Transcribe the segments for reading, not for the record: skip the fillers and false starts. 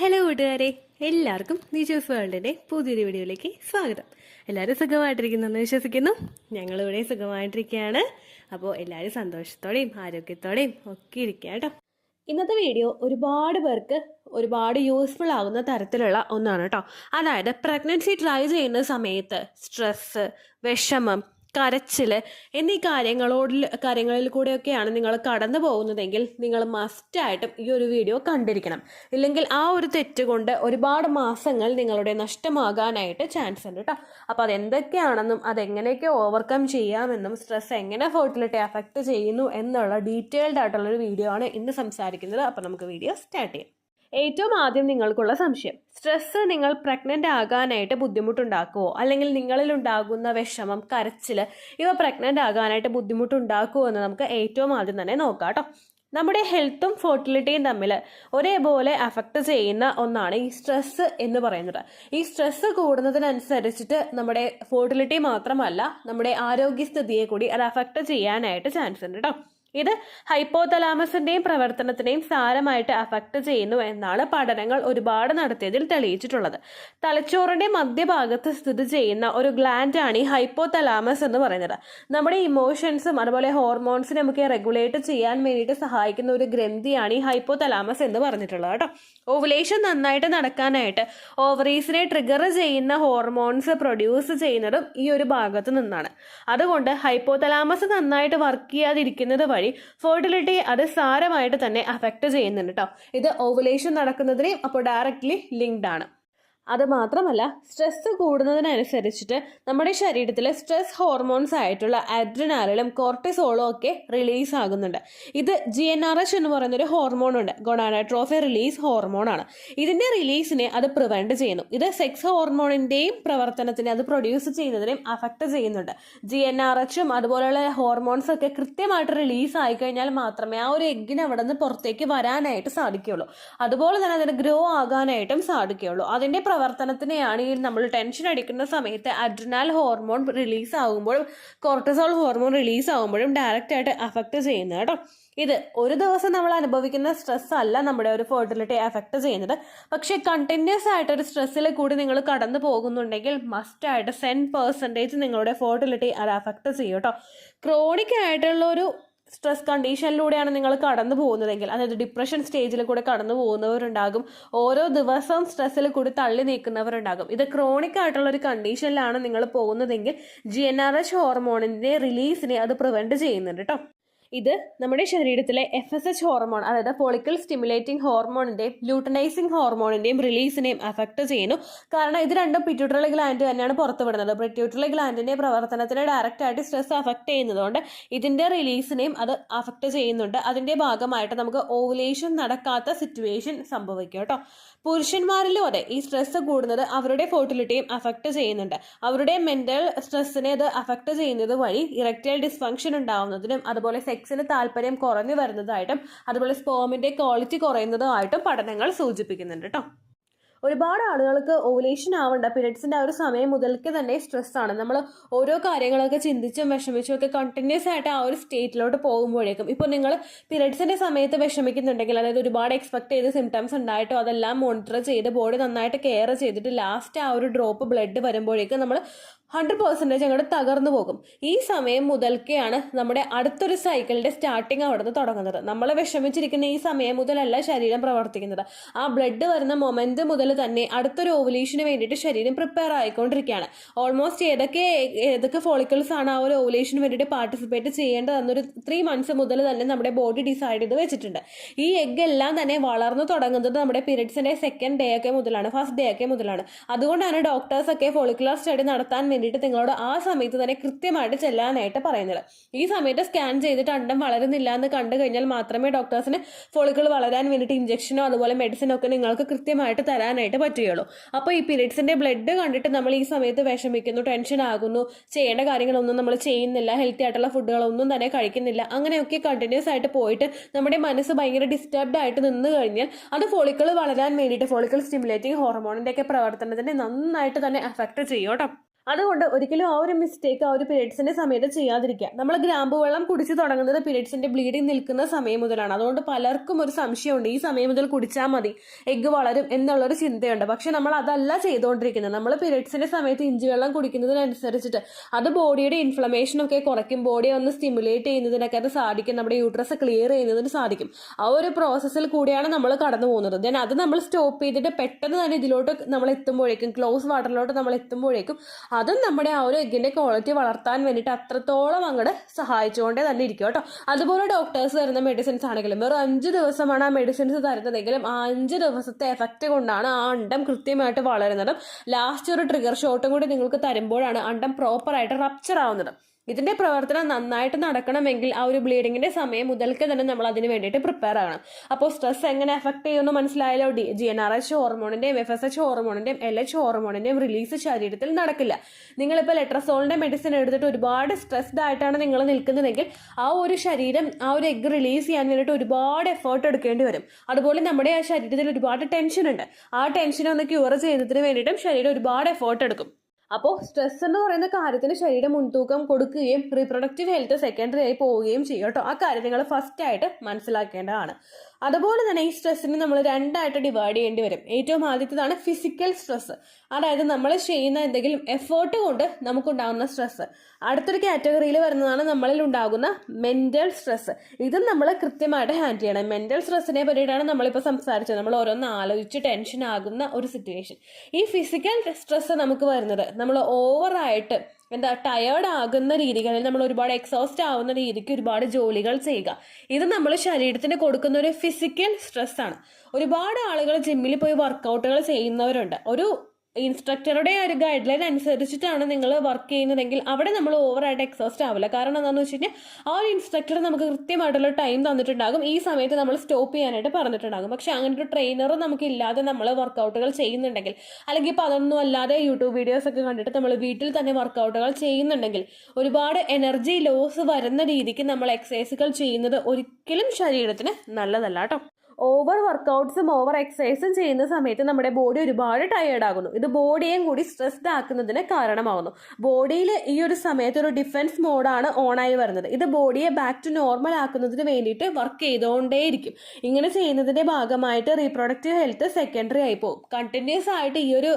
Hello കൂട്ടുകാരെ, എല്ലാവർക്കും നിജോസ് വേൾഡിൻ്റെ പുതിയൊരു വീഡിയോയിലേക്ക് സ്വാഗതം. എല്ലാവരും സുഖമായിട്ടിരിക്കുന്നെന്ന് വിശ്വസിക്കുന്നു. ഞങ്ങളിവിടെ സുഖമായിട്ടിരിക്കുകയാണ്. അപ്പോൾ എല്ലാവരും സന്തോഷത്തോടെയും ആരോഗ്യത്തോടെയും ഒക്കെ ഇരിക്കുക കേട്ടോ. ഇന്നത്തെ വീഡിയോ ഒരുപാട് പേർക്ക് ഒരുപാട് യൂസ്ഫുൾ ആകുന്ന തരത്തിലുള്ള ഒന്നാണ് കേട്ടോ. അതായത് പ്രഗ്നൻസി ട്രൈ ചെയ്യുന്ന സമയത്ത് സ്ട്രെസ്സ്, വിഷമം, കരച്ചിൽ എന്നീ കാര്യങ്ങളിൽ കൂടെയൊക്കെയാണ് നിങ്ങൾ കടന്നു പോകുന്നതെങ്കിൽ നിങ്ങൾ മസ്റ്റായിട്ടും ഈ ഒരു വീഡിയോ കണ്ടിരിക്കണം. ഇല്ലെങ്കിൽ ആ ഒരു തെറ്റ് കൊണ്ട് ഒരുപാട് മാസങ്ങൾ നിങ്ങളുടെ നഷ്ടമാകാനായിട്ട് ചാൻസ് ഉണ്ട് കേട്ടോ. അപ്പോൾ അതെന്തൊക്കെയാണെന്നും അതെങ്ങനെയൊക്കെ ഓവർകം ചെയ്യാമെന്നും സ്ട്രെസ് എങ്ങനെ ഫെർട്ടിലിറ്റി അഫക്റ്റ് ചെയ്യുന്നു എന്നുള്ള ഡീറ്റെയിൽഡ് ആയിട്ടുള്ളൊരു വീഡിയോ ആണ് ഇന്ന് സംസാരിക്കുന്നത്. അപ്പോൾ നമുക്ക് വീഡിയോ സ്റ്റാർട്ട് ചെയ്യാം. ഏറ്റവും ആദ്യം നിങ്ങൾക്കുള്ള സംശയം, സ്ട്രെസ്സ് നിങ്ങൾ പ്രഗ്നൻ്റ് ആകാനായിട്ട് ബുദ്ധിമുട്ടുണ്ടാക്കുമോ, അല്ലെങ്കിൽ നിങ്ങളിൽ ഉണ്ടാകുന്ന വിഷമം, കരച്ചിൽ ഇവ പ്രഗ്നൻ്റ് ആകാനായിട്ട് ബുദ്ധിമുട്ടുണ്ടാക്കുമോ എന്ന് നമുക്ക് ഏറ്റവും ആദ്യം തന്നെ നോക്കാം കേട്ടോ. നമ്മുടെ ഹെൽത്തും ഫെർട്ടിലിറ്റിയും തമ്മിൽ ഒരേപോലെ അഫക്റ്റ് ചെയ്യുന്ന ഒന്നാണ് ഈ സ്ട്രെസ്സ് എന്ന് പറയുന്നത്. ഈ സ്ട്രെസ്സ് കൂടുന്നതിനനുസരിച്ചിട്ട് നമ്മുടെ ഫെർട്ടിലിറ്റി മാത്രമല്ല നമ്മുടെ ആരോഗ്യസ്ഥിതിയെ കൂടി അത് അഫക്റ്റ് ചെയ്യാനായിട്ട് ചാൻസ് ഉണ്ട് കേട്ടോ. ഇത് ഹൈപ്പോതലാമസിന്റെയും പ്രവർത്തനത്തിനെയും സാരമായിട്ട് അഫക്റ്റ് ചെയ്യുന്നു എന്നാണ് പഠനങ്ങൾ ഒരുപാട് നടത്തിയതിൽ തെളിയിച്ചിട്ടുള്ളത്. തലച്ചോറിന്റെ മധ്യഭാഗത്ത് സ്ഥിതി ചെയ്യുന്ന ഒരു ഗ്ലാൻഡാണ് ഈ ഹൈപ്പോതലാമസ് എന്ന് പറയുന്നത്. നമ്മുടെ ഇമോഷൻസും അതുപോലെ ഹോർമോൺസിനെ നമുക്ക് റെഗുലേറ്റ് ചെയ്യാൻ വേണ്ടിയിട്ട് സഹായിക്കുന്ന ഒരു ഗ്രന്ഥിയാണ് ഈ ഹൈപ്പോതലാമസ് എന്ന് പറഞ്ഞിട്ടുള്ളത് കേട്ടോ. ഓവുലേഷൻ നന്നായിട്ട് നടക്കാനായിട്ട് ഓവറീസിനെ ട്രിഗർ ചെയ്യുന്ന ഹോർമോൺസ് പ്രൊഡ്യൂസ് ചെയ്യുന്നതും ഈ ഒരു ഭാഗത്ത് നിന്നാണ്. അതുകൊണ്ട് ഹൈപ്പോതലാമസ് നന്നായിട്ട് വർക്ക് ചെയ്യാതിരിക്കുന്നത് വഴി ഫെർട്ടിലിറ്റി അത് സാരമായിട്ട് തന്നെ അഫക്റ്റ് ചെയ്യുന്നുണ്ട് കേട്ടോ. ഇത് ഓവുലേഷൻ നടക്കുന്നതിനെയും അപ്പോൾ ഡയറക്റ്റ്ലി ലിങ്ക്ഡ് ആണ്. അത് മാത്രമല്ല, സ്ട്രെസ് കൂടുന്നതിനനുസരിച്ചിട്ട് നമ്മുടെ ശരീരത്തിൽ സ്ട്രെസ് ഹോർമോൺസ് ആയിട്ടുള്ള അഡ്രിനാലിനും കോർട്ടിസോളും ഒക്കെ റിലീസ് ആകുന്നുണ്ട്. ഇത് GnRH എന്ന് പറയുന്നൊരു ഹോർമോൺ ഉണ്ട്, ഗൊണാഡോട്രോഫിൻ റിലീസ് ഹോർമോണാണ്. ഇതിന്റെ റിലീസിനെ അത് പ്രിവെന്റ് ചെയ്യുന്നു. ഇത് സെക്സ് ഹോർമോണിന്റെയും പ്രവർത്തനത്തിനെ അത് പ്രൊഡ്യൂസ് ചെയ്യുന്നതിനെയും അഫക്റ്റ് ചെയ്യുന്നുണ്ട്. GnRHും അതുപോലെയുള്ള ഹോർമോൺസ് ഒക്കെ കൃത്യമായിട്ട് റിലീസ് ആയി കഴിഞ്ഞാൽ മാത്രമേ ആ ഒരു എഗ്ഗിന് അവിടെ നിന്ന് പുറത്തേക്ക് വരാനായിട്ട് സാധിക്കുകയുള്ളൂ. അതുപോലെ തന്നെ അതിന് ഗ്രോ ആകാനായിട്ടും സാധിക്കുകയുള്ളൂ. അതിന്റെ പ്രവർത്തനത്തിനെയാണ് ഈ നമ്മൾ ടെൻഷൻ അടിക്കുന്ന സമയത്ത് അഡ്രിനാൽ ഹോർമോൺ റിലീസ് ആകുമ്പോഴും കോർട്ടിസോൾ ഹോർമോൺ റിലീസ് ആകുമ്പോഴും ഡയറക്റ്റ് ആയിട്ട് അഫക്റ്റ് ചെയ്യുന്നത് കേട്ടോ. ഇത് ഒരു ദിവസം നമ്മൾ അനുഭവിക്കുന്ന സ്ട്രെസ് അല്ല നമ്മുടെ ഒരു ഫെർട്ടിലിറ്റി അഫക്റ്റ് ചെയ്യുന്നത്. പക്ഷേ കണ്ടിന്യൂസ് ആയിട്ട് ഒരു സ്ട്രെസ്സിൽ കൂടി നിങ്ങൾ കടന്നു പോകുന്നുണ്ടെങ്കിൽ മസ്റ്റായിട്ട് 10% നിങ്ങളുടെ ഫെർട്ടിലിറ്റി അത് അഫക്റ്റ് ചെയ്യും കേട്ടോ. ക്രോണിക് ആയിട്ടുള്ള ഒരു സ്ട്രെസ് കണ്ടീഷനിലൂടെയാണ് നിങ്ങൾ കടന്നു പോകുന്നതെങ്കിൽ, അതായത് ഡിപ്രഷൻ സ്റ്റേജിൽ കൂടെ കടന്നു പോകുന്നവരുണ്ടാകും, ഓരോ ദിവസവും സ്ട്രെസ്സിൽ കൂടി തള്ളി നീക്കുന്നവരുണ്ടാകും. ഇത് ക്രോണിക് ആയിട്ടുള്ള ഒരു കണ്ടീഷനിലാണ് നിങ്ങൾ പോകുന്നതെങ്കിൽ GnRH ഹോർമോണിന്റെ റിലീസിനെ അത് പ്രിവെന്റ് ചെയ്യുന്നുണ്ട് കേട്ടോ. ഇത് നമ്മുടെ ശരീരത്തിലെ FSH ഹോർമോൺ, അതായത് ഫോളിക്കിൾ സ്റ്റിമുലേറ്റിംഗ് ഹോർമോണിന്റെയും ല്യൂട്ടനൈസിംഗ് ഹോർമോണിന്റെയും റിലീസിനെയും അഫക്റ്റ് ചെയ്യുന്നു. കാരണം ഇത് രണ്ടും പിറ്റ്യൂട്ടറി ഗ്ലാൻഡ് തന്നെയാണ് പുറത്തുവിടുന്നത്. പിറ്റ്യൂട്ടറി ഗ്ലാൻഡിന്റെ പ്രവർത്തനത്തിന് ഡയറക്റ്റ് ആയിട്ട് സ്ട്രെസ് അഫക്റ്റ് ചെയ്യുന്നതുകൊണ്ട് ഇതിന്റെ റിലീസിനെയും അത് അഫക്റ്റ് ചെയ്യുന്നുണ്ട്. അതിന്റെ ഭാഗമായിട്ട് നമുക്ക് ഓവുലേഷൻ നടക്കാത്ത സിറ്റുവേഷൻ സംഭവിക്കും കേട്ടോ. പുരുഷന്മാരിലും അതെ, ഈ സ്ട്രെസ് കൂടുന്നത് അവരുടെ ഫെർട്ടിലിറ്റിയും അഫക്റ്റ് ചെയ്യുന്നുണ്ട്. അവരുടെ മെന്റൽ സ്ട്രെസ്സിനെ അത് അഫക്റ്റ് ചെയ്യുന്നത് വഴി ഇറക്ടൈൽ ഡിസ്ഫങ്ഷൻ ഉണ്ടാവുന്നതിനും അതുപോലെ സെക്സിന് താല്പര്യം കുറഞ്ഞു വരുന്നതായിട്ടും അതുപോലെ സ്പേമിന്റെ ക്വാളിറ്റി കുറയുന്നതുമായിട്ടും പഠനങ്ങൾ സൂചിപ്പിക്കുന്നുണ്ട് കേട്ടോ. ഒരുപാട് ആളുകൾക്ക് ഓവുലേഷൻ ആവേണ്ട പീരിയഡ്സിൻ്റെ ആ ഒരു സമയം മുതൽക്ക് തന്നെ സ്ട്രെസ്സാണ്. നമ്മൾ ഓരോ കാര്യങ്ങളൊക്കെ ചിന്തിച്ചും വിഷമിച്ചും ഒക്കെ കണ്ടിന്യൂസ് ആയിട്ട് ആ ഒരു സ്റ്റേറ്റിലോട്ട് പോകുമ്പോഴേക്കും, ഇപ്പോൾ നിങ്ങൾ പീരിയഡ്സിൻ്റെ സമയത്ത് വിഷമിക്കുന്നുണ്ടെങ്കിൽ, അതായത് ഒരുപാട് എക്സ്പെക്ട് ചെയ്ത് സിംറ്റംസ് ഉണ്ടായിട്ടോ അതെല്ലാം മോണിറ്റർ ചെയ്ത് ബോഡി നന്നായിട്ട് കെയർ ചെയ്തിട്ട് ലാസ്റ്റ് ആ ഒരു ഡ്രോപ്പ് ബ്ലഡ് വരുമ്പോഴേക്കും നമ്മൾ 100% അങ്ങോട്ട് തകർന്നു പോകും. ഈ സമയം മുതൽക്കെയാണ് നമ്മുടെ അടുത്തൊരു സൈക്കിളിന്റെ സ്റ്റാർട്ടിങ് അവിടെ നിന്ന് തുടങ്ങുന്നത്. നമ്മൾ വിഷമിച്ചിരിക്കുന്ന ഈ സമയം മുതലല്ല ശരീരം പ്രവർത്തിക്കുന്നത്. ആ ബ്ലഡ് വരുന്ന മൊമെന്റ് മുതൽ തന്നെ അടുത്തൊരു ഓവുലേഷന് വേണ്ടിയിട്ട് ശരീരം പ്രിപ്പയർ ആയിക്കൊണ്ടിരിക്കുകയാണ്. ഓൾമോസ്റ്റ് ഏതൊക്കെ ഫോളിക്കിൾസ് ആണ് ആ ഒരു ഓവുലേഷന് വേണ്ടിയിട്ട് പാർട്ടിസിപ്പേറ്റ് ചെയ്യേണ്ടത് എന്നൊരു 3 months മുതൽ തന്നെ നമ്മുടെ ബോഡി ഡിസൈഡ് ചെയ്ത് വെച്ചിട്ടുണ്ട്. ഈ എഗ് എല്ലാം തന്നെ വളർന്നു തുടങ്ങുന്നത് നമ്മുടെ പീരിയഡ്സിന്റെ 2nd day ഒക്കെ മുതലാണ്, 1st day ഒക്കെ മുതലാണ്. അതുകൊണ്ടാണ് ഡോക്ടേഴ്സ് ഒക്കെ ഫോളിക്കുലർ സ്റ്റഡി നടത്താൻ വേണ്ടിയിട്ട് നിങ്ങളോട് ആ സമയത്ത് തന്നെ കൃത്യമായിട്ട് ചെല്ലാനായിട്ട് പറയുന്നത്. ഈ സമയത്ത് സ്കാൻ ചെയ്തിട്ട് അണ്ടം വളരുന്നില്ല എന്ന് കണ്ടു കഴിഞ്ഞാൽ മാത്രമേ ഡോക്ടേഴ്സിന് ഫോളിക്കിൾ വളരാൻ വേണ്ടിയിട്ട് ഇഞ്ചക്ഷനോ അതുപോലെ മെഡിസിനോ ഒക്കെ നിങ്ങൾക്ക് കൃത്യമായിട്ട് തരാനായിട്ട് പറ്റുകയുള്ളൂ. അപ്പോൾ ഈ പീരിയഡ്സിന്റെ ബ്ലഡ് കണ്ടിട്ട് നമ്മൾ ഈ സമയത്ത് വിഷമിക്കുന്നു, ടെൻഷൻ ആകുന്നു, ചെയ്യേണ്ട കാര്യങ്ങളൊന്നും നമ്മൾ ചെയ്യുന്നില്ല, ഹെൽത്തി ആയിട്ടുള്ള ഫുഡുകളൊന്നും തന്നെ കഴിക്കുന്നില്ല, അങ്ങനെയൊക്കെ കണ്ടിന്യൂസ് ആയിട്ട് പോയിട്ട് നമ്മുടെ മനസ്സ് ഭയങ്കര ഡിസ്റ്റർബ്ഡ് ആയിട്ട് നിന്ന് കഴിഞ്ഞാൽ അത് ഫോളിക്കിൾ വളരാൻ വേണ്ടിയിട്ട് ഫോളിക്കിൾ സ്റ്റിമുലേറ്റിംഗ് ഹോർമോണിന്റെ ഒക്കെ പ്രവർത്തനത്തിനെ നന്നായിട്ട് തന്നെ അഫക്റ്റ് ചെയ്യും കേട്ടോ. അതുകൊണ്ട് ഒരിക്കലും ആ ഒരു മിസ്റ്റേക്ക് ആ ഒരു പീരീഡ്സിന്റെ സമയത്ത് ചെയ്യാതിരിക്കുക. നമ്മൾ ഗ്രാമ്പു വെള്ളം കുടിച്ച് തുടങ്ങുന്നത് പീരീഡ്സിന്റെ ബ്ലീഡിങ് നിൽക്കുന്ന സമയം മുതലാണ്. അതുകൊണ്ട് പലർക്കും ഒരു സംശയമുണ്ട്, ഈ സമയം മുതൽ കുടിച്ചാൽ മതി എഗ്ഗ് വളരും എന്നുള്ളൊരു ചിന്തയുണ്ട്. പക്ഷെ നമ്മൾ അതല്ല ചെയ്തുകൊണ്ടിരിക്കുന്നത്. നമ്മൾ പീരീഡ്സിന്റെ സമയത്ത് ഇഞ്ചി വെള്ളം കുടിക്കുന്നതിനനുസരിച്ചിട്ട് അത് ബോഡിയുടെ ഇൻഫ്ലമേഷൻ ഒക്കെ കുറയ്ക്കും, ബോഡിയെ ഒന്ന് സ്റ്റിമുലേറ്റ് ചെയ്യുന്നതിനൊക്കെ അത് സാധിക്കും, നമ്മുടെ യൂട്രസ് ക്ലിയർ ചെയ്യുന്നതിന് സാധിക്കും. ആ ഒരു പ്രോസസ്സിൽ കൂടിയാണ് നമ്മൾ കടന്നു പോകുന്നത്. ദെൻ അത് നമ്മൾ സ്റ്റോപ്പ് ചെയ്തിട്ട് പെട്ടെന്ന് തന്നെ ഇതിലോട്ട് നമ്മൾ എത്തുമ്പോഴേക്കും, ക്ലോസ് വാട്ടറിലോട്ട് നമ്മൾ എത്തുമ്പോഴേക്കും അതും നമ്മുടെ ആ ഒരു എഗ്ഗിന്റെ ക്വാളിറ്റി വളർത്താൻ വേണ്ടിയിട്ട് അത്രത്തോളം അങ്ങോട്ട് സഹായിച്ചുകൊണ്ടേ തന്നെ ഇരിക്കും കേട്ടോ. അതുപോലെ ഡോക്ടേഴ്സ് തരുന്ന മെഡിസിൻസ് ആണെങ്കിലും വെറും 5 ദിവസമാണ് ആ മെഡിസിൻസ് തരുന്നതെങ്കിലും ആ 5 ദിവസത്തെ എഫക്റ്റ് കൊണ്ടാണ് ആ അണ്ടം കൃത്യമായിട്ട് വളരുന്നതും ലാസ്റ്റ് ഒരു ട്രിഗർ ഷോട്ടും കൂടി നിങ്ങൾക്ക് തരുമ്പോഴാണ് അണ്ടം പ്രോപ്പറായിട്ട് റപ്ചർ ആവുന്നത്. ഇതിന്റെ പ്രവർത്തനം നന്നായിട്ട് നടക്കണമെങ്കിൽ ആ ഒരു ബ്ലീഡിങ്ങിന്റെ സമയം മുതൽക്ക് തന്നെ നമ്മൾ അതിന് വേണ്ടിയിട്ട് പ്രിപ്പയർ ആകണം. അപ്പോൾ സ്ട്രെസ് എങ്ങനെ എഫക്ട് ചെയ്യുമെന്ന് മനസ്സിലായാലോ. GnRH ഹോർമോണിന്റെയും FSH ഹോർമോണിന്റെയും LH ഹോർമോണിന്റെയും റിലീസ് ശരീരത്തിൽ നടക്കില്ല. നിങ്ങളിപ്പോൾ ലെട്രസോളിന്റെ മെഡിസിൻ എടുത്തിട്ട് ഒരുപാട് സ്ട്രെസ്ഡ് ആയിട്ടാണ് നിങ്ങൾ നിൽക്കുന്നതെങ്കിൽ ആ ഒരു ശരീരം ആ ഒരു എഗ്ഗ് റിലീസ് ചെയ്യാൻ വേണ്ടിയിട്ട് ഒരുപാട് എഫേർട്ട് എടുക്കേണ്ടി വരും. അതുപോലെ നമ്മുടെ ആ ശരീരത്തിൽ ഒരുപാട് ടെൻഷൻ ഉണ്ട്. ആ ടെൻഷൻ ഒന്ന് ക്യൂർ ചെയ്യുന്നതിന് വേണ്ടിയിട്ടും ശരീരം ഒരുപാട് എഫേർട്ട് എടുക്കും. അപ്പോൾ സ്ട്രെസ് എന്ന് പറയുന്ന കാര്യത്തിന് ശരീരം മുൻതൂക്കം കൊടുക്കുകയും റീപ്രൊഡക്റ്റീവ് ഹെൽത്ത് സെക്കൻഡറി ആയി പോവുകയും ചെയ്യും കേട്ടോ. ആ കാര്യം നിങ്ങൾ ഫസ്റ്റ് ആയിട്ട് മനസ്സിലാക്കേണ്ടതാണ്. അതുപോലെ തന്നെ ഈ സ്ട്രെസ്സിനെ നമ്മൾ 2 ആയിട്ട് ഡിവൈഡ് ചെയ്യേണ്ടി വരും. ഏറ്റവും ആദ്യത്തേതാണ് ഫിസിക്കൽ സ്ട്രെസ്, അതായത് നമ്മൾ ചെയ്യുന്ന എന്തെങ്കിലും എഫേർട്ട് കൊണ്ട് നമുക്കുണ്ടാകുന്ന സ്ട്രെസ്. അടുത്തൊരു കാറ്റഗറിയിൽ വരുന്നതാണ് നമ്മളിൽ ഉണ്ടാകുന്ന മെന്റൽ സ്ട്രെസ്. ഇതും നമ്മൾ കൃത്യമായിട്ട് ഹാൻഡിൽ ചെയ്യണം. മെന്റൽ സ്ട്രെസ്സിനെ പറ്റിയിട്ടാണ് നമ്മളിപ്പോൾ സംസാരിച്ചത്. നമ്മൾ ഓരോന്ന് ആലോചിച്ച് ടെൻഷൻ ആകുന്ന ഒരു സിറ്റുവേഷൻ. ഈ ഫിസിക്കൽ സ്ട്രെസ് നമുക്ക് വരുന്നത് നമ്മൾ ഓവറായിട്ട് ടയേർഡ് ആകുന്ന രീതിക്ക്, അല്ലെങ്കിൽ നമ്മൾ ഒരുപാട് എക്സോസ്റ്റ് ആവുന്ന രീതിക്ക് ഒരുപാട് ജോലികൾ ചെയ്യുക. ഇത് നമ്മൾ ശരീരത്തിന് കൊടുക്കുന്ന ഒരു ഫിസിക്കൽ സ്ട്രെസ് ആണ്. ഒരുപാട് ആളുകൾ ജിമ്മിൽ പോയി വർക്കൗട്ടുകൾ ചെയ്യുന്നവരുണ്ട്. ഒരു ഇൻസ്ട്രക്ടറുടെ ഒരു ഗൈഡ് ലൈൻ അനുസരിച്ചിട്ടാണ് നിങ്ങൾ വർക്ക് ചെയ്യുന്നതെങ്കിൽ അവിടെ നമ്മൾ ഓവറായിട്ട് എക്സോസ്റ്റ് ആവില്ല. കാരണം എന്താണെന്ന് വെച്ച് കഴിഞ്ഞാൽ ആ ഒരു ഇൻസ്ട്രക്ടർ നമുക്ക് കൃത്യമായിട്ടുള്ള ടൈം തന്നിട്ടുണ്ടാകും, ഈ സമയത്ത് നമ്മൾ സ്റ്റോപ്പ് ചെയ്യാനായിട്ട് പറഞ്ഞിട്ടുണ്ടാകും. പക്ഷെ അങ്ങനെ ഒരു ട്രെയിനർ നമുക്ക് ഇല്ലാതെ നമ്മൾ വർക്കൗട്ടുകൾ ചെയ്യുന്നുണ്ടെങ്കിൽ, അല്ലെങ്കിൽ ഇപ്പോൾ അതൊന്നും അല്ലാതെ യൂട്യൂബ് വീഡിയോസ് ഒക്കെ കണ്ടിട്ട് നമ്മൾ വീട്ടിൽ തന്നെ വർക്കൗട്ടുകൾ ചെയ്യുന്നുണ്ടെങ്കിൽ ഒരുപാട് എനർജി ലോസ് വരുന്ന രീതിക്ക് നമ്മൾ എക്സസൈസുകൾ ചെയ്യുന്നത് ഒരിക്കലും ശരീരത്തിന് നല്ലതല്ല കേട്ടോ. ഓവർ വർക്കൗട്ട്സും ഓവർ എക്സസൈസും ചെയ്യുന്ന സമയത്ത് നമ്മുടെ ബോഡി ഒരുപാട് ടയേർഡ് ആകുന്നു. ഇത് ബോഡിയെയും കൂടി സ്ട്രെസ്ഡ് ആക്കുന്നതിന് കാരണമാകുന്നു. ബോഡിയിൽ ഈ ഒരു സമയത്ത് ഒരു ഡിഫൻസ് മോഡാണ് ഓണായി വരുന്നത്. ഇത് ബോഡിയെ ബാക്ക് ടു നോർമൽ ആക്കുന്നതിന് വേണ്ടിയിട്ട് വർക്ക് ചെയ്തുകൊണ്ടേയിരിക്കും. ഇങ്ങനെ ചെയ്യുന്നതിന്റെ ഭാഗമായിട്ട് റീപ്രൊഡക്റ്റീവ് ഹെൽത്ത് സെക്കൻഡറി ആയി പോകും. കണ്ടിന്യൂസ് ആയിട്ട് ഈ ഒരു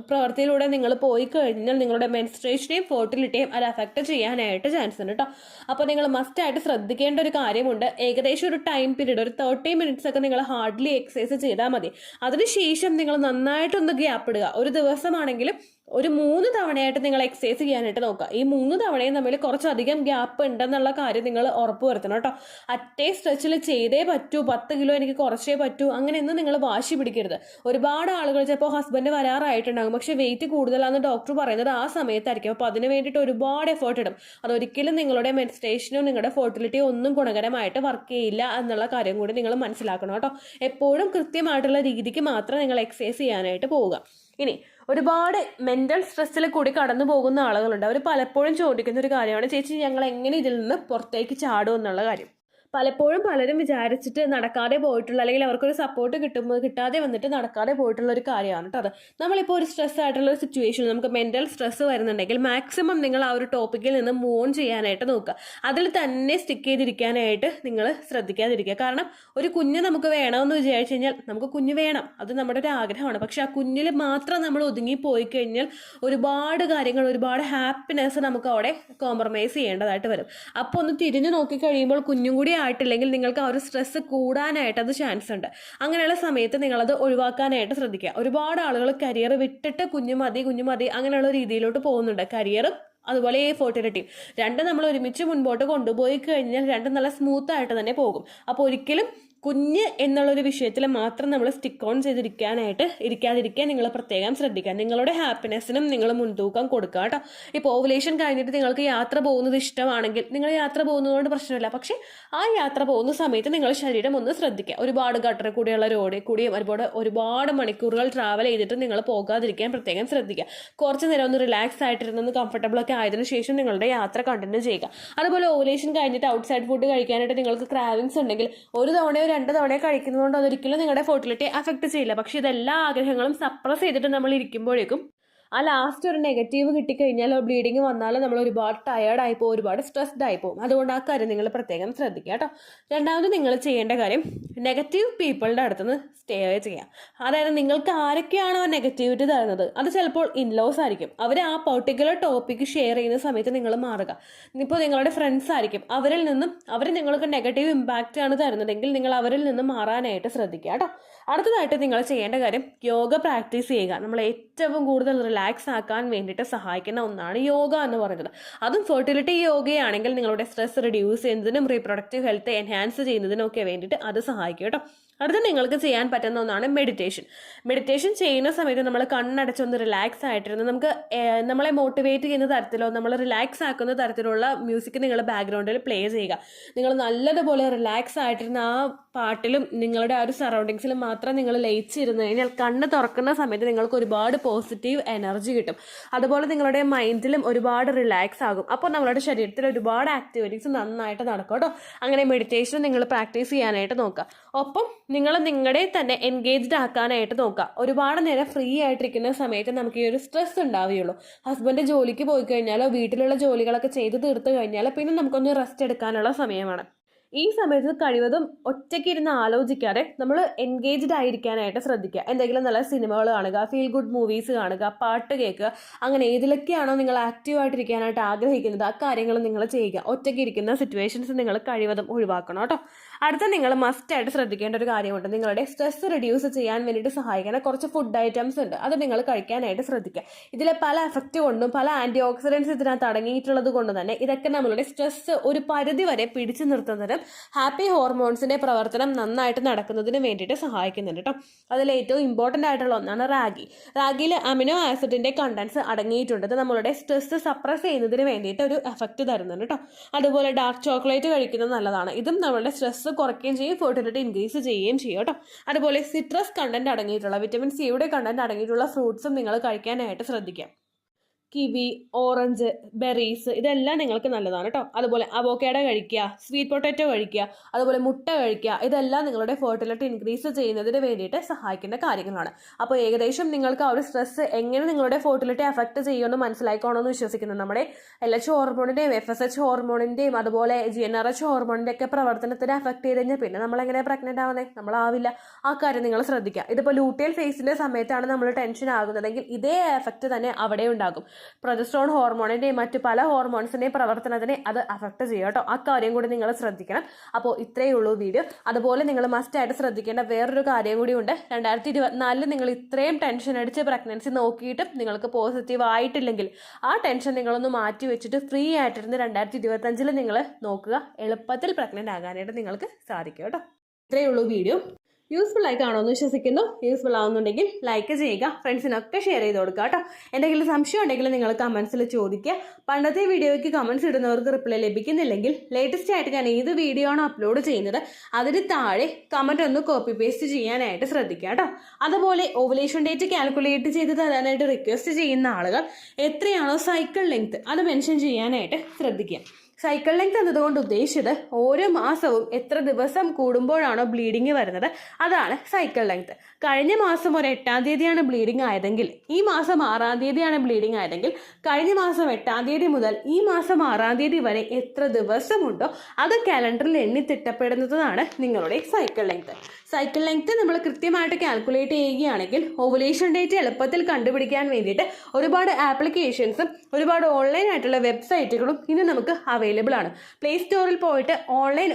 പ്രവൃത്തിയിലൂടെ നിങ്ങൾ പോയി കഴിഞ്ഞാൽ നിങ്ങളുടെ മെൻസ്ട്രേഷനെയും ഫെർട്ടിലിറ്റിയും അത് അഫക്റ്റ് ചെയ്യാനായിട്ട് ചാൻസ് ഉണ്ട് കേട്ടോ. അപ്പോൾ നിങ്ങൾ മസ്റ്റായിട്ട് ശ്രദ്ധിക്കേണ്ട ഒരു കാര്യമുണ്ട്. ഏകദേശം ഒരു ടൈം പീരീഡ്, ഒരു 30 മിനിറ്റ്സ് ഒക്കെ നിങ്ങൾ ഹാർഡ്ലി എക്സസൈസ് ചെയ്താൽ മതി. അതിനുശേഷം നിങ്ങൾ നന്നായിട്ടൊന്ന് ഗ്യാപ്പ് ഇടുക. ഒരു ദിവസമാണെങ്കിലും ഒരു 3 തവണയായിട്ട് നിങ്ങൾ എക്സസൈസ് ചെയ്യാനായിട്ട് നോക്കുക. ഈ 3 തവണയും തമ്മിൽ കുറച്ചധികം ഗ്യാപ്പ് ഉണ്ടെന്നുള്ള കാര്യം നിങ്ങൾ ഉറപ്പുവരുത്തണം കേട്ടോ. അറ്റേ സ്ട്രെച്ചിൽ ചെയ്തേ പറ്റൂ, 10 കിലോ എനിക്ക് കുറച്ചേ പറ്റൂ, അങ്ങനെയൊന്നും നിങ്ങൾ വാശി പിടിക്കരുത്. ഒരുപാട് ആളുകൾ ചിലപ്പോൾ ഹസ്ബൻഡ് വരാറായിട്ടുണ്ടാകും, പക്ഷെ വെയിറ്റ് കൂടുതലാണെന്ന് ഡോക്ടർ പറയുന്നത് ആ സമയത്തായിരിക്കും. അപ്പോൾ അതിന് വേണ്ടിയിട്ട് ഒരുപാട് എഫേർട്ട് ഇടും. അതൊരിക്കലും നിങ്ങളുടെ മെൻസ്ട്രേഷനോ നിങ്ങളുടെ ഫെർട്ടിലിറ്റിയോ ഒന്നും ഗുണകരമായിട്ട് വർക്ക് ചെയ്യില്ല എന്നുള്ള കാര്യം കൂടി നിങ്ങൾ മനസ്സിലാക്കണം കേട്ടോ. എപ്പോഴും കൃത്യമായിട്ടുള്ള രീതിക്ക് മാത്രം നിങ്ങൾ എക്സസൈസ് ചെയ്യാനായിട്ട് പോവുക. ഇനി ഒരുപാട് മെന്റൽ സ്ട്രെസ്സിൽ കൂടി കടന്നു പോകുന്ന ആളുകളുണ്ട്. അവർ പലപ്പോഴും ചോദിക്കുന്ന ഒരു കാര്യമാണ്, ചേച്ചി ഞങ്ങൾ എങ്ങനെ ഇതിൽ നിന്ന് പുറത്തേക്ക് ചാടും എന്നുള്ള കാര്യം. പലപ്പോഴും പലരും വിചാരിച്ചിട്ട് നടക്കാതെ പോയിട്ടുള്ള, അല്ലെങ്കിൽ അവർക്കൊരു സപ്പോർട്ട് കിട്ടാതെ വന്നിട്ട് നടക്കാതെ പോയിട്ടുള്ള ഒരു കാര്യമാണ് കേട്ടോ അത്. നമ്മളിപ്പോൾ ഒരു സ്ട്രെസ് ആയിട്ടുള്ള ഒരു സിറ്റുവേഷനിൽ നമുക്ക് മെന്റൽ സ്ട്രെസ് വരുന്നുണ്ടെങ്കിൽ മാക്സിമം നിങ്ങൾ ആ ഒരു ടോപ്പിക്കിൽ നിന്ന് മൂവ് ഓൺ ചെയ്യാനായിട്ട് നോക്കുക. അതിൽ തന്നെ സ്റ്റിക്ക് ചെയ്തിരിക്കാനായിട്ട് നിങ്ങൾ ശ്രദ്ധിക്കാതിരിക്കുക. കാരണം ഒരു കുഞ്ഞ് നമുക്ക് വേണമെന്ന് വിചാരിച്ചു കഴിഞ്ഞാൽ നമുക്ക് കുഞ്ഞ് വേണം, അത് നമ്മുടെ ഒരു ആഗ്രഹമാണ്. പക്ഷെ ആ കുഞ്ഞിൽ മാത്രം നമ്മൾ ഒതുങ്ങി പോയി കഴിഞ്ഞാൽ ഒരുപാട് കാര്യങ്ങൾ, ഒരുപാട് ഹാപ്പിനെസ് നമുക്ക് അവിടെ കോംപ്രമൈസ് ചെയ്യേണ്ടതായിട്ട് വരും. അപ്പോൾ ഒന്ന് തിരിഞ്ഞു നോക്കി കഴിയുമ്പോൾ കുഞ്ഞും കൂടി ആയിട്ടില്ലെങ്കിൽ നിങ്ങൾക്ക് ആ ഒരു സ്ട്രെസ് കൂടാനായിട്ട് അത് ചാൻസ് ഉണ്ട്. അങ്ങനെയുള്ള സമയത്ത് നിങ്ങളത് ഒഴിവാക്കാനായിട്ട് ശ്രദ്ധിക്കുക. ഒരുപാട് ആളുകൾ കരിയർ വിട്ടിട്ട് കുഞ്ഞു മതി അങ്ങനെയുള്ള രീതിയിലോട്ട് പോകുന്നുണ്ട്. കരിയറും അതുപോലെ ഈ ഫെർട്ടിലിറ്റിയും രണ്ടും നമ്മൾ ഒരുമിച്ച് മുൻപോട്ട് കൊണ്ടുപോയി കഴിഞ്ഞാൽ രണ്ടും നല്ല സ്മൂത്ത് ആയിട്ട് തന്നെ പോകും. അപ്പോൾ ഒരിക്കലും കുഞ്ഞ് എന്നുള്ളൊരു വിഷയത്തിൽ മാത്രം നമ്മൾ സ്റ്റിക്ക് ഓൺ ഇരിക്കാതിരിക്കാൻ നിങ്ങൾ പ്രത്യേകം ശ്രദ്ധിക്കുക. നിങ്ങളുടെ ഹാപ്പിനെസ്സിനും നിങ്ങൾ മുൻതൂക്കം കൊടുക്കുക കേട്ടോ. ഇപ്പോൾ ഓവുലേഷൻ കഴിഞ്ഞിട്ട് നിങ്ങൾക്ക് യാത്ര പോകുന്നത് ഇഷ്ടമാണെങ്കിൽ നിങ്ങൾ യാത്ര പോകുന്നതുകൊണ്ട് പ്രശ്നമില്ല. പക്ഷേ ആ യാത്ര പോകുന്ന സമയത്ത് നിങ്ങൾ ശരീരം ഒന്ന് ശ്രദ്ധിക്കുക. ഒരുപാട് ഗട്ടറിൽ കൂടിയുള്ള റോഡിൽ കൂടിയും ഒരുപാട് മണിക്കൂറുകൾ ട്രാവൽ ചെയ്തിട്ട് നിങ്ങൾ പോകാതിരിക്കാൻ പ്രത്യേകം ശ്രദ്ധിക്കുക. കുറച്ച് നേരം ഒന്ന് റിലാക്സ് ആയിട്ടിരുന്ന് കംഫർട്ടബിൾ ഒക്കെ ആയതിനു ശേഷം നിങ്ങളുടെ യാത്ര കണ്ടിന്യൂ ചെയ്യുക. അതുപോലെ ഓവുലേഷൻ കഴിഞ്ഞിട്ട് ഔട്ട്സൈഡ് ഫുഡ് കഴിക്കാനായിട്ട് നിങ്ങൾക്ക് ക്രാവിങ്സ് ഉണ്ടെങ്കിൽ ഒരു തവണയോ 2 തവണയോ കഴിക്കുന്നതുകൊണ്ട് അതൊരിക്കലും നിങ്ങളുടെ ഫെർട്ടിലിറ്റി അഫക്റ്റ് ചെയ്യില്ല. പക്ഷെ ഇതെല്ലാ ആഗ്രഹങ്ങളും സപ്രസ് ചെയ്തിട്ട് നമ്മൾ ഇരിക്കുമ്പോഴേക്കും ആ ലാസ്റ്റ് ഒരു നെഗറ്റീവ് കിട്ടിക്കഴിഞ്ഞാൽ ബ്ലീഡിങ് വന്നാൽ നമ്മൾ ഒരുപാട് ടയേർഡായി പോകും, ഒരുപാട് സ്ട്രെസ്ഡ് ആയി പോകും. അതുകൊണ്ട് ആ കാര്യം നിങ്ങൾ പ്രത്യേകം ശ്രദ്ധിക്കുക കേട്ടോ. രണ്ടാമത് നിങ്ങൾ ചെയ്യേണ്ട കാര്യം നെഗറ്റീവ് പീപ്പിളുടെ അടുത്തുനിന്ന് സ്റ്റേ ചെയ്യാം. അതായത് നിങ്ങൾക്ക് ആരൊക്കെയാണോ നെഗറ്റിവിറ്റി തരുന്നത്, അത് ചിലപ്പോൾ ഇൻലോസ് ആയിരിക്കും. അവർ ആ പെർട്ടിക്കുലർ ടോപ്പിക്ക് ഷെയർ ചെയ്യുന്ന സമയത്ത് നിങ്ങൾ മാറുക. ഇപ്പോൾ നിങ്ങളുടെ ഫ്രണ്ട്സ് ആയിരിക്കും, അവരിൽ നിന്നും അവർ നിങ്ങൾക്ക് നെഗറ്റീവ് ഇമ്പാക്റ്റ് ആണ് തരുന്നതെങ്കിൽ നിങ്ങൾ അവരിൽ നിന്ന് മാറാനായിട്ട് ശ്രദ്ധിക്കുക കേട്ടോ. അടുത്തതായിട്ട് നിങ്ങൾ ചെയ്യേണ്ട കാര്യം യോഗ പ്രാക്ടീസ് ചെയ്യുക. നമ്മൾ ഏറ്റവും കൂടുതൽ റിലാക്സ് ആക്കാൻ വേണ്ടിയിട്ട് സഹായിക്കുന്ന ഒന്നാണ് യോഗ എന്ന് പറയുന്നത്. അതും ഫെർട്ടിലിറ്റി യോഗയാണെങ്കിൽ നിങ്ങളുടെ സ്ട്രെസ് റിഡ്യൂസ് ചെയ്യുന്നതിനും റീപ്രൊഡക്റ്റീവ് ഹെൽത്ത് എൻഹാൻസ് ചെയ്യുന്നതിനും ഒക്കെ വേണ്ടിയിട്ട് അത് സഹായിക്കും കേട്ടോ. അടുത്ത നിങ്ങൾക്ക് ചെയ്യാൻ പറ്റുന്ന ഒന്നാണ് മെഡിറ്റേഷൻ. മെഡിറ്റേഷൻ ചെയ്യുന്ന സമയത്ത് നമ്മൾ കണ്ണടച്ചൊന്ന് റിലാക്സ് ആയിട്ടിരുന്ന് നമുക്ക് നമ്മളെ മോട്ടിവേറ്റ് ചെയ്യുന്ന തരത്തിലോ നമ്മൾ റിലാക്സ് ആക്കുന്ന തരത്തിലുള്ള മ്യൂസിക് നിങ്ങൾ ബാക്ക്ഗ്രൗണ്ടിൽ പ്ലേ ചെയ്യുക. നിങ്ങൾ നല്ലതുപോലെ റിലാക്സ് ആയിട്ടിരുന്ന ആ പാട്ടിലും നിങ്ങളുടെ ആ ഒരു സറൗണ്ടിങ്സിലും മാത്രം നിങ്ങൾ ലയിച്ചിരുന്നു കഴിഞ്ഞാൽ കണ്ണ് തുറക്കുന്ന സമയത്ത് നിങ്ങൾക്ക് ഒരുപാട് പോസിറ്റീവ് എനർജി കിട്ടും. അതുപോലെ നിങ്ങളുടെ മൈൻഡിലും ഒരുപാട് റിലാക്സ് ആകും. അപ്പോൾ നമ്മുടെ ശരീരത്തിൽ ഒരുപാട് ആക്ടിവിറ്റീസ് നന്നായിട്ട് നടക്കും കേട്ടോ. അങ്ങനെ മെഡിറ്റേഷൻ നിങ്ങൾ പ്രാക്ടീസ് ചെയ്യാനായിട്ട് നോക്കുക. ഒപ്പം നിങ്ങൾ നിങ്ങളെ തന്നെ എൻഗേജ്ഡ് ആക്കാനായിട്ട് നോക്കുക. ഒരുപാട് നേരം ഫ്രീ ആയിട്ടിരിക്കുന്ന സമയത്ത് നമുക്ക് ഈ ഒരു സ്ട്രെസ് ഉണ്ടാവുകയുള്ളൂ. ഹസ്ബൻഡ് ജോലിക്ക് പോയി കഴിഞ്ഞാലോ വീട്ടിലുള്ള ജോലികളൊക്കെ ചെയ്ത് തീർത്ത് കഴിഞ്ഞാൽ പിന്നെ നമുക്കൊന്ന് റെസ്റ്റ് എടുക്കാനുള്ള സമയമാണ്. ഈ സമയത്ത് കഴിവതും ഒറ്റയ്ക്ക് ഇരുന്ന് ആലോചിക്കാതെ നമ്മൾ എൻഗേജ്ഡ് ആയിരിക്കാനായിട്ട് ശ്രദ്ധിക്കുക. എന്തെങ്കിലും നല്ല സിനിമകൾ കാണുക, ഫീൽ ഗുഡ് മൂവീസ് കാണുക, പാട്ട് കേൾക്കുക. അങ്ങനെ ഏതിലൊക്കെയാണോ നിങ്ങൾ ആക്റ്റീവായിട്ടിരിക്കാനായിട്ട് ആഗ്രഹിക്കുന്നത് ആ കാര്യങ്ങൾ നിങ്ങൾ ചെയ്യുക. ഒറ്റയ്ക്ക് ഇരിക്കുന്ന സിറ്റുവേഷൻസ് നിങ്ങൾ കഴിവതും ഒഴിവാക്കണം കേട്ടോ. അടുത്ത നിങ്ങൾ മസ്റ്റായിട്ട് ശ്രദ്ധിക്കേണ്ട ഒരു കാര്യമുണ്ട്. നിങ്ങളുടെ സ്ട്രെസ് റിഡ്യൂസ് ചെയ്യാൻ വേണ്ടിയിട്ട് സഹായിക്കുന്ന കുറച്ച് ഫുഡ് ഐറ്റംസ് ഉണ്ട്. അത് നിങ്ങൾ കഴിക്കാനായിട്ട് ശ്രദ്ധിക്കുക. ഇതിലെ പല എഫക്റ്റ് കൊണ്ടും പല ആൻറ്റി ഓക്സിഡൻസ് ഇതിനകത്ത് അടങ്ങിയിട്ടുള്ളത് കൊണ്ട് തന്നെ ഇതൊക്കെ നമ്മളുടെ സ്ട്രെസ് ഒരു പരിധി വരെ പിടിച്ചു നിർത്തുന്നതിനും ഹാപ്പി ഹോർമോൺസിന്റെ പ്രവർത്തനം നന്നായിട്ട് നടക്കുന്നതിന് വേണ്ടിയിട്ട് സഹായിക്കുന്നുണ്ട് കേട്ടോ. അതിൽ ഏറ്റവും ഇമ്പോർട്ടൻ്റ് ആയിട്ടുള്ള ഒന്നാണ് റാഗി. റാഗിയിൽ അമിനോ ആസിഡിന്റെ കണ്ടൻസ് അടങ്ങിയിട്ടുണ്ട്. ഇത് നമ്മളുടെ സ്ട്രെസ് സപ്രസ് ചെയ്യുന്നതിന് വേണ്ടിയിട്ട് ഒരു എഫക്റ്റ് തരുന്നുണ്ട് കേട്ടോ. അതുപോലെ ഡാർക്ക് ചോക്ലേറ്റ് കഴിക്കുന്നത് നല്ലതാണ്. ഇതും നമ്മളുടെ സ്ട്രെസ് കുറയ്ക്കുകയും ചെയ്യും, ഫെർട്ടിലിറ്റി ഇൻക്രീസ് ചെയ്യുകയും ചെയ്യും കേട്ടോ. അതുപോലെ സിട്രസ് കണ്ടന്റ് അടങ്ങിയിട്ടുള്ള വിറ്റമിൻ സിയുടെ കണ്ടന്റ് അടങ്ങിയിട്ടുള്ള ഫ്രൂട്ട്സും നിങ്ങൾ കഴിക്കാനായിട്ട് ശ്രദ്ധിക്കാം. കിവി, ഓറഞ്ച്, ബെറീസ് ഇതെല്ലാം നിങ്ങൾക്ക് നല്ലതാണ് കേട്ടോ. അതുപോലെ അവോക്കാഡോ കഴിക്കുക, സ്വീറ്റ് പൊട്ടാറ്റോ കഴിക്കുക, അതുപോലെ മുട്ട കഴിക്കുക. ഇതെല്ലാം നിങ്ങളുടെ ഫെർട്ടിലിറ്റി ഇൻക്രീസ് ചെയ്യുന്നതിന് വേണ്ടിയിട്ട് സഹായിക്കുന്ന കാര്യങ്ങളാണ്. അപ്പോൾ ഏകദേശം നിങ്ങൾക്ക് ആ ഒരു സ്ട്രെസ് എങ്ങനെ നിങ്ങളുടെ ഫെർട്ടിലിറ്റി അഫക്റ്റ് ചെയ്യുമെന്ന് മനസ്സിലാക്കണമെന്ന് വിശ്വസിക്കുന്നു. നമ്മുടെ LH ഹോർമോണിൻ്റെയും FSH ഹോർമോണിൻ്റെയും അതുപോലെ GnRH ഹോർമോണിൻ്റെ ഒക്കെ പ്രവർത്തനത്തിന് അഫക്റ്റ് ചെയ്ത് കഴിഞ്ഞാൽ പിന്നെ നമ്മൾ എങ്ങനെ പ്രഗ്നൻ്റ് ആവുന്നത്? നമ്മളാവില്ല. ആ കാര്യം നിങ്ങൾ ശ്രദ്ധിക്കുക. ഇതിപ്പോൾ ലൂട്ടിയൽ ഫേസിൻ്റെ സമയത്താണ് നമ്മൾ ടെൻഷൻ ആകുന്നതെങ്കിൽ ഇതേ എഫക്റ്റ് തന്നെ അവിടെ ഉണ്ടാകും. പ്രൊജസ്ട്രോൺ ഹോർമോണിൻ്റെയും മറ്റു പല ഹോർമോൺസിൻ്റെയും പ്രവർത്തനത്തിനെ അത് അഫക്റ്റ് ചെയ്യും കേട്ടോ. ആ കാര്യം കൂടി നിങ്ങൾ ശ്രദ്ധിക്കണം. അപ്പോൾ ഇത്രയേ ഉള്ളൂ വീഡിയോ. അതുപോലെ നിങ്ങൾ മസ്റ്റായിട്ട് ശ്രദ്ധിക്കേണ്ട വേറൊരു കാര്യം കൂടി ഉണ്ട്. 2024 നിങ്ങൾ ഇത്രയും ടെൻഷൻ അടിച്ച് പ്രഗ്നൻസി നോക്കിയിട്ടും നിങ്ങൾക്ക് പോസിറ്റീവ് ആയിട്ടില്ലെങ്കിൽ ആ ടെൻഷൻ നിങ്ങളൊന്ന് മാറ്റി വെച്ചിട്ട് ഫ്രീ ആയിട്ടിരുന്ന് 2025 നിങ്ങൾ നോക്കുക. എളുപ്പത്തിൽ പ്രഗ്നൻ്റ് ആകാനായിട്ട് നിങ്ങൾക്ക് സാധിക്കും കേട്ടോ. ഇത്രയേ ഉള്ളൂ വീഡിയോ. യൂസ്ഫുൾ ആയി കാണുമെന്ന് വിശ്വസിക്കുന്നു. യൂസ്ഫുൾ ആവുന്നുണ്ടെങ്കിൽ ലൈക്ക് ചെയ്യുക, ഫ്രണ്ട്സിനൊക്കെ ഷെയർ ചെയ്ത് കൊടുക്കുക കേട്ടോ. എന്തെങ്കിലും സംശയം ഉണ്ടെങ്കിൽ നിങ്ങൾ കമൻസിൽ ചോദിക്കുക. പണ്ടത്തെ വീഡിയോയ്ക്ക് കമൻസ് ഇടുന്നവർക്ക് റിപ്ലൈ ലഭിക്കുന്നില്ലെങ്കിൽ ലേറ്റസ്റ്റ് ആയിട്ട് ഞാൻ ഏത് വീഡിയോ ആണോ അപ്ലോഡ് ചെയ്യുന്നത് അതിന് താഴെ കമൻറ്റ് ഒന്ന് കോപ്പി പേസ്റ്റ് ചെയ്യാനായിട്ട് ശ്രദ്ധിക്കുക കേട്ടോ. അതുപോലെ ഓവുലേഷൻ ഡേറ്റ് കാൽക്കുലേറ്റ് ചെയ്ത് തരാനായിട്ട് റിക്വസ്റ്റ് ചെയ്യുന്ന ആളുകൾ എത്രയാണോ സൈക്കിൾ ലെങ്ത് അത് മെൻഷൻ ചെയ്യാനായിട്ട് ശ്രദ്ധിക്കുക. സൈക്കിൾ ലെങ്ത് എന്നതുകൊണ്ട് ഉദ്ദേശിച്ചത് ഓരോ മാസവും എത്ര ദിവസം കൂടുമ്പോഴാണോ ബ്ലീഡിങ് വരുന്നത് അതാണ് സൈക്കിൾ ലെങ്ത്. കഴിഞ്ഞ മാസം ഒരു 8-ാം തീയതിയാണ് ബ്ലീഡിങ് ആയതെങ്കിൽ ഈ മാസം 6-ാം തീയതിയാണ് ബ്ലീഡിങ് ആയതെങ്കിൽ കഴിഞ്ഞ മാസം 8-ാം തീയതി മുതൽ ഈ മാസം 6-ാം തീയതി വരെ എത്ര ദിവസമുണ്ടോ അത് കാലണ്ടറിൽ എണ്ണി തിട്ടപ്പെടുന്നതാണ് നിങ്ങളുടെ സൈക്കിൾ ലെങ്ത്. സൈക്കിൾ ലെങ്ത് നമ്മൾ കൃത്യമായിട്ട് കാൽക്കുലേറ്റ് ചെയ്യുകയാണെങ്കിൽ ഓവുലേഷൻ ഡേറ്റ് എളുപ്പത്തിൽ കണ്ടുപിടിക്കാൻ വേണ്ടിയിട്ട് ഒരുപാട് ആപ്ലിക്കേഷൻസും ഒരുപാട് ഓൺലൈൻ ആയിട്ടുള്ള വെബ്സൈറ്റുകളും ഇന്ന് നമുക്ക് അവൈലബിൾ ആണ്. പ്ലേ സ്റ്റോറിൽ പോയിട്ട് ഓൺലൈൻ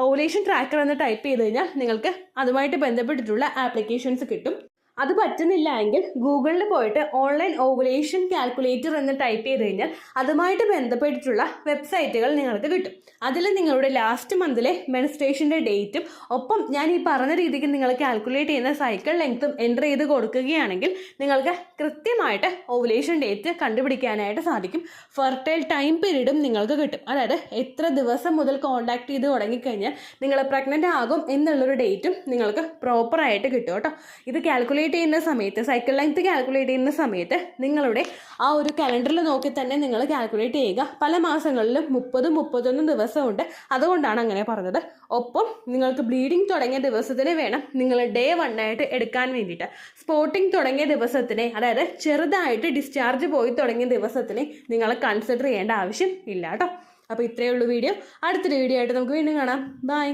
ഓവുലേഷൻ ട്രാക്കർ എന്ന് ടൈപ്പ് ചെയ്ത് കഴിഞ്ഞാൽ നിങ്ങൾക്ക് അതുമായിട്ട് ബന്ധപ്പെട്ടിട്ടുള്ള ആപ്ലിക്കേഷൻസ് കിട്ടും. അത് പറ്റുന്നില്ല എങ്കിൽ ഗൂഗിളിൽ പോയിട്ട് ഓൺലൈൻ ഓവുലേഷൻ കാൽക്കുലേറ്റർ എന്ന് ടൈപ്പ് ചെയ്ത് കഴിഞ്ഞാൽ അതുമായിട്ട് ബന്ധപ്പെട്ടിട്ടുള്ള വെബ്സൈറ്റുകൾ നിങ്ങൾക്ക് കിട്ടും. അതിൽ നിങ്ങളുടെ ലാസ്റ്റ് മന്തിലെ മെൻസ്ട്രേഷൻ്റെ ഡേറ്റും ഒപ്പം ഞാൻ ഈ പറഞ്ഞ രീതിക്ക് നിങ്ങൾ കാൽക്കുലേറ്റ് ചെയ്യുന്ന സൈക്കിൾ ലെങ്ത്തും എൻ്റർ ചെയ്ത് കൊടുക്കുകയാണെങ്കിൽ നിങ്ങൾക്ക് കൃത്യമായിട്ട് ഓവുലേഷൻ ഡേറ്റ് കണ്ടുപിടിക്കാനായിട്ട് സാധിക്കും. ഫെർട്ടൈൽ ടൈം പീരീഡും നിങ്ങൾക്ക് കിട്ടും. അതായത് എത്ര ദിവസം മുതൽ കോൺടാക്ട് ചെയ്ത് തുടങ്ങിക്കഴിഞ്ഞാൽ നിങ്ങൾ പ്രഗ്നൻ്റ് ആകും എന്നുള്ളൊരു ഡേറ്റും നിങ്ങൾക്ക് പ്രോപ്പറായിട്ട് കിട്ടും കേട്ടോ. ഇത് കാൽക്കുലേറ്റ് കാൽക്കുലേറ്റ് ചെയ്യുന്ന സമയത്ത്, സൈക്കിൾ ലെങ്ത് കാൽക്കുലേറ്റ് ചെയ്യുന്ന സമയത്ത് നിങ്ങളുടെ ആ ഒരു കലണ്ടറിൽ നോക്കി തന്നെ നിങ്ങൾ കാൽക്കുലേറ്റ് ചെയ്യുക. പല മാസങ്ങളിലും 30-31 ദിവസമുണ്ട്, അതുകൊണ്ടാണ് അങ്ങനെ പറഞ്ഞത്. ഒപ്പം നിങ്ങൾക്ക് ബ്ലീഡിങ് തുടങ്ങിയ ദിവസത്തിന് വേണം നിങ്ങൾ ഡേ 1 ആയിട്ട് എടുക്കാൻ വേണ്ടിയിട്ട്. സ്പോട്ടിങ് തുടങ്ങിയ ദിവസത്തിനെ, അതായത് ചെറുതായിട്ട് ഡിസ്ചാർജ് പോയി തുടങ്ങിയ ദിവസത്തിനെ നിങ്ങൾ കൺസിഡർ ചെയ്യേണ്ട ആവശ്യം ഇല്ല കേട്ടോ. അപ്പോൾ ഇത്രയേ ഉള്ളൂ വീഡിയോ. അടുത്തൊരു വീഡിയോ ആയിട്ട് നമുക്ക് വീണ്ടും കാണാം. ബൈ.